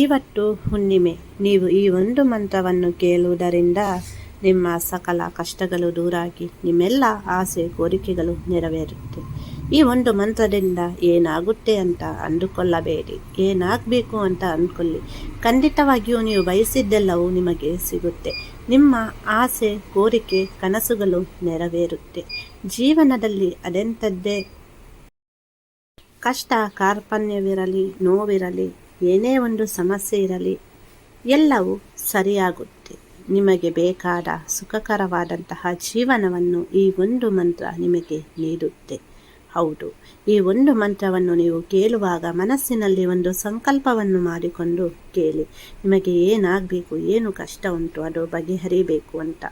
ಇವತ್ತು ಹುಣ್ಣಿಮೆ. ನೀವು ಈ ಒಂದು ಮಂತ್ರವನ್ನು ಕೇಳುವುದರಿಂದ ನಿಮ್ಮ ಸಕಲ ಕಷ್ಟಗಳು ದೂರಾಗಿ ನಿಮ್ಮೆಲ್ಲ ಆಸೆ ಕೋರಿಕೆಗಳು ನೆರವೇರುತ್ತೆ. ಈ ಒಂದು ಮಂತ್ರದಿಂದ ಏನಾಗುತ್ತೆ ಅಂತ ಅಂದುಕೊಳ್ಳಬೇಡಿ, ಏನಾಗಬೇಕು ಅಂತ ಅಂದ್ಕೊಳ್ಳಿ. ಖಂಡಿತವಾಗಿಯೂ ನೀವು ಬಯಸಿದ್ದೆಲ್ಲವೂ ನಿಮಗೆ ಸಿಗುತ್ತೆ. ನಿಮ್ಮ ಆಸೆ ಕೋರಿಕೆ ಕನಸುಗಳು ನೆರವೇರುತ್ತೆ. ಜೀವನದಲ್ಲಿ ಅದೆಂಥದ್ದೇ ಕಷ್ಟ ಕಾರ್ಪಣ್ಯವಿರಲಿ, ನೋವಿರಲಿ, ಏನೇ ಒಂದು ಸಮಸ್ಯೆ ಇರಲಿ, ಎಲ್ಲವೂ ಸರಿಯಾಗುತ್ತೆ. ನಿಮಗೆ ಬೇಕಾದ ಸುಖಕರವಾದಂತಹ ಜೀವನವನ್ನು ಈ ಒಂದು ಮಂತ್ರ ನಿಮಗೆ ನೀಡುತ್ತೆ. ಹೌದು, ಈ ಒಂದು ಮಂತ್ರವನ್ನು ನೀವು ಕೇಳುವಾಗ ಮನಸ್ಸಿನಲ್ಲಿ ಒಂದು ಸಂಕಲ್ಪವನ್ನು ಮಾಡಿಕೊಂಡು ಕೇಳಿ. ನಿಮಗೆ ಏನಾಗಬೇಕು, ಏನು ಕಷ್ಟ ಉಂಟು, ಅದು ಬಗೆಹರಿಬೇಕು ಅಂತ.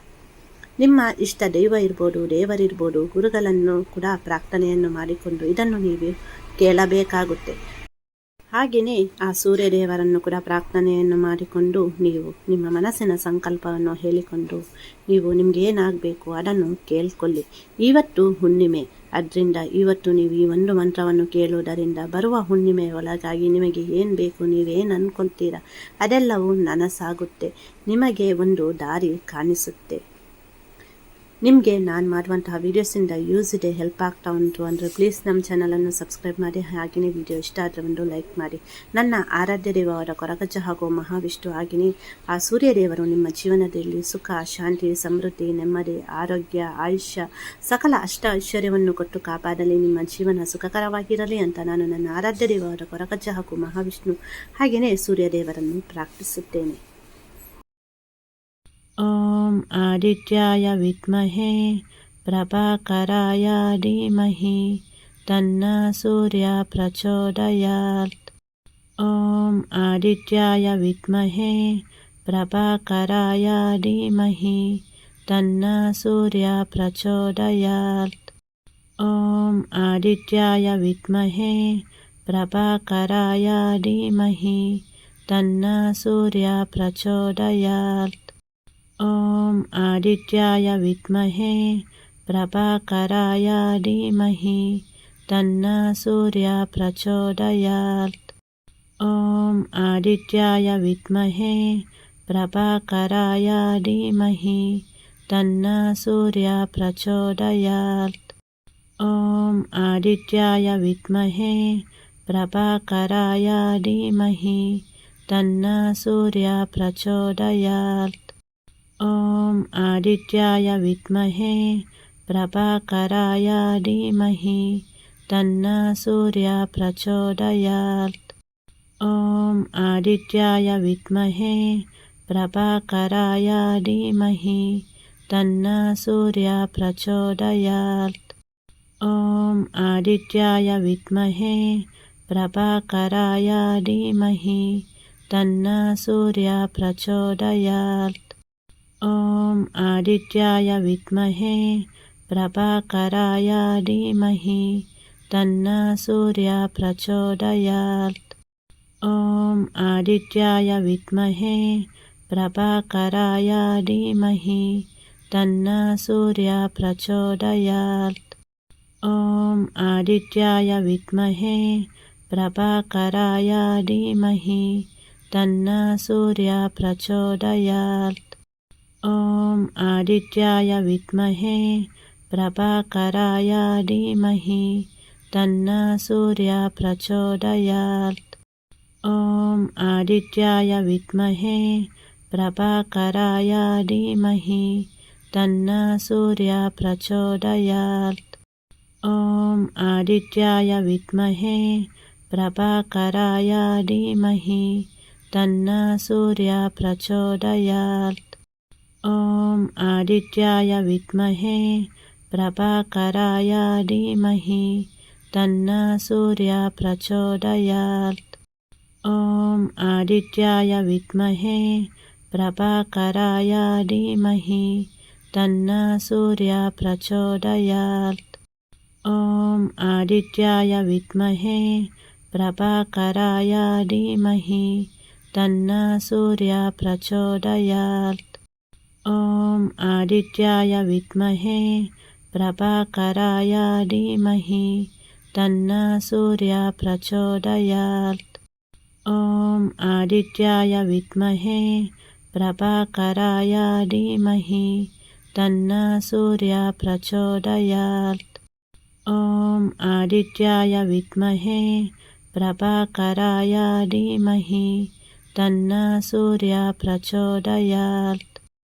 ನಿಮ್ಮ ಇಷ್ಟ ದೈವ ಇರ್ಬೋದು, ದೇವರಿರ್ಬೋದು, ಗುರುಗಳನ್ನು ಕೂಡ ಪ್ರಾರ್ಥನೆಯನ್ನು ಮಾಡಿಕೊಂಡು ಇದನ್ನು ನೀವು ಕೇಳಬೇಕಾಗುತ್ತೆ. ಹಾಗೆಯೇ ಆ ಸೂರ್ಯದೇವರನ್ನು ಕೂಡ ಪ್ರಾರ್ಥನೆಯನ್ನು ಮಾಡಿಕೊಂಡು ನೀವು ನಿಮ್ಮ ಮನಸ್ಸಿನ ಸಂಕಲ್ಪವನ್ನು ಹೇಳಿಕೊಂಡು ನೀವು ನಿಮ್ಗೆ ಏನಾಗಬೇಕು ಅದನ್ನು ಕೇಳಿಕೊಳ್ಳಿ. ಇವತ್ತು ಹುಣ್ಣಿಮೆ, ಅದರಿಂದ ಇವತ್ತು ನೀವು ಈ ಒಂದು ಮಂತ್ರವನ್ನು ಕೇಳುವುದರಿಂದ ಬರುವ ಹುಣ್ಣಿಮೆಯ ಒಳಗಾಗಿ ನಿಮಗೆ ಏನು ಬೇಕು, ನೀವೇನು ಅಂದ್ಕೊಳ್ತೀರಾ ಅದೆಲ್ಲವೂ ನನಸಾಗುತ್ತೆ. ನಿಮಗೆ ಒಂದು ದಾರಿ ಕಾಣಿಸುತ್ತೆ. ನಿಮಗೆ ನಾನು ಮಾಡುವಂತಹ ವೀಡಿಯೋಸಿಂದ ಯೂಸ್ ಇದೆ, ಹೆಲ್ಪ್ ಆಗ್ತಾ ಉಂಟು ಅಂದರೆ ಪ್ಲೀಸ್ ನಮ್ಮ ಚಾನಲನ್ನು ಸಬ್ಸ್ಕ್ರೈಬ್ ಮಾಡಿ. ಹಾಗೆಯೇ ವಿಡಿಯೋ ಇಷ್ಟ ಆದರೆ ಒಂದು ಲೈಕ್ ಮಾಡಿ. ನನ್ನ ಆರಾಧ್ಯ ದೇವರ ಕೊರಗಜ್ಜ ಹಾಗೂ ಮಹಾವಿಷ್ಣು ಹಾಗೆಯೇ ಆ ಸೂರ್ಯದೇವರು ನಿಮ್ಮ ಜೀವನದಲ್ಲಿ ಸುಖ, ಶಾಂತಿ, ಸಮೃದ್ಧಿ, ನೆಮ್ಮದಿ, ಆರೋಗ್ಯ, ಆಯುಷ್ಯ, ಸಕಲ ಅಷ್ಟ ಐಶ್ವರ್ಯವನ್ನು ಕೊಟ್ಟು ಕಾಪಾಡಲಿ. ನಿಮ್ಮ ಜೀವನ ಸುಖಕರವಾಗಿರಲಿ ಅಂತ ನಾನು ನನ್ನ ಆರಾಧ್ಯ ದೇವರ ಕೊರಗಜ್ಜ ಹಾಗೂ ಮಹಾವಿಷ್ಣು ಹಾಗೆಯೇ ಸೂರ್ಯದೇವರನ್ನು ಪ್ರಾರ್ಥಿಸುತ್ತೇನೆ. ಓಂ ಆದಿತ್ಯಾಯ ವಿದ್ಮಹೇ ಪ್ರಭಾಕರಾಯ ಧೀಮಹಿ ತನ್ನ ಸೂರ್ಯ ಪ್ರಚೋದಯಾತ್. ಓಂ ಆದಿತ್ಯಾಯ ವಿದ್ಮಹೇ ಪ್ರಭಾಕರಾಯ ಧೀಮಹಿ ತನ್ನ ಸೂರ್ಯ ಪ್ರಚೋದಯಾತ್. ಓಂ ಆದಿತ್ಯಾಯ ವಿದ್ಮಹೇ ಪ್ರಭಾಕರಾಯ ಧೀಮಹಿ ತನ್ನ ಸೂರ್ಯ ಪ್ರಚೋದಯಾತ್. ಓಂ ಆದಿತ್ಯಾಯ ವಿದ್ಮಹೇ ಪ್ರಭಾಕರಾಯ ಧೀಮಹಿ ತನ್ನ ಸೂರ್ಯ ಪ್ರಚೋದಯಾತ್. ಓಂ ಆದಿತ್ಯಾಯ ವಿದ್ಮಹೇ ಪ್ರಭಾಕರಾಯ ಧೀಮಹಿ ತನ್ನ ಸೂರ್ಯ ಪ್ರಚೋದಯಾತ್. ಓಂ ಆದಿತ್ಯಾಯ ವಿದ್ಮಹೇ ಪ್ರಭಾಕರಾಯ ಧೀಮಹಿ ತನ್ನ ಸೂರ್ಯ ಪ್ರಚೋದಯಾತ್. ಓಂ ಆದಿತ್ಯಾಯ ವಿದ್ಮಹೇ ಪ್ರಭಾಕರಾಯ ಧೀಮಹಿ ತನ್ನ ಸೂರ್ಯ ಪ್ರಚೋದಯಾತ್. ಓಂ ಆದಿತ್ಯಾಯ ವಿದ್ಮಹೇ ಪ್ರಭಾಕರಾಯ ಧೀಮಹಿ ತನ್ನ ಸೂರ್ಯ ಪ್ರಚೋದಯಾತ್. ಓಂ ಆದಿತ್ಯಾಯ ವಿದ್ಮಹೇ ಪ್ರಭಾಕರಾಯ ಧೀಮಹಿ ತನ್ನ ಸೂರ್ಯ ಪ್ರಚೋದಯಾತ್. ಓಂ ಆದಿತ್ಯಾಯ ವಿದ್ಮಹೇ ಪ್ರಭಾಕರಾಯ ಧೀಮಹಿ ತನ್ನ ಸೂರ್ಯ ಪ್ರಚೋದಯಾತ್. ಓಂ ಆದಿತ್ಯಾಯ ವಿದ್ಮಹೇ ಪ್ರಭಾಕರಾಯ ಧೀಮಹಿ ತನ್ನ ಸೂರ್ಯ ಪ್ರಚೋದಯಾತ್. ಓಂ ಆದಿತ್ಯಾಯ ವಿದ್ಮಹೇ ಪ್ರಭಾಕರಾಯ ಧೀಮಹಿ ತನ್ನ ಸೂರ್ಯ ಪ್ರಚೋದಯಾತ್. ಓಂ ಆದಿತ್ಯಾಯ ವಿದ್ಮಹೇ ಪ್ರಭಾಕರಾಯ ಧೀಮಹಿ ತನ್ನ ಸೂರ್ಯ ಪ್ರಚೋದಯಾತ್. ಓಂ ಆದಿತ್ಯಾಯ ವಿದ್ಮಹೇ ಪ್ರಭಾಕರಾಯ ಧೀಮಹಿ ತನ್ನ ಸೂರ್ಯ ಪ್ರಚೋದಯಾತ್. ಓಂ ಆದಿತ್ಯಾಯ ವಿದ್ಮಹೇ ಪ್ರಭಾಕರಾಯ ಧೀಮಹಿ ತನ್ನ ಸೂರ್ಯ ಪ್ರಚೋದಯಾತ್. ಓಂ ಆದಿತ್ಯಾಯ ವಿದ್ಮಹೇ ಪ್ರಭಾಕರಾಯ ಧೀಮಹಿ ತನ್ನ ಸೂರ್ಯ ಪ್ರಚೋದಯಾತ್. ಓಂ ಆದಿತ್ಯಾಯ ವಿದ್ಮಹೇ ಪ್ರಭಾಕರಾಯ ಧೀಮಹಿ ತನ್ನ ಸೂರ್ಯ ಪ್ರಚೋದಯಾತ್. ಓಂ ಆದಿತ್ಯಾಯ ವಿದ್ಮಹೇ ಪ್ರಭಾಕರಾಯ ಧೀಮಹಿ ತನ್ನ ಸೂರ್ಯ ಪ್ರಚೋದಯಾತ್. ಓಂ ಆದಿತ್ಯಾಯ ವಿದ್ಮಹೇ ಪ್ರಭಾಕರಾಯ ಧೀಮಹಿ ತನ್ನ ಸೂರ್ಯ ಪ್ರಚೋದಯಾತ್. ಓಂ ॐ आदित्याय विद्महे प्रभाकराय धीमहि तन्नः सूर्यः प्रचोदयात्। ॐ आदित्याय विद्महे प्रभाकराय धीमहि तन्नः सूर्यः प्रचोदयात्।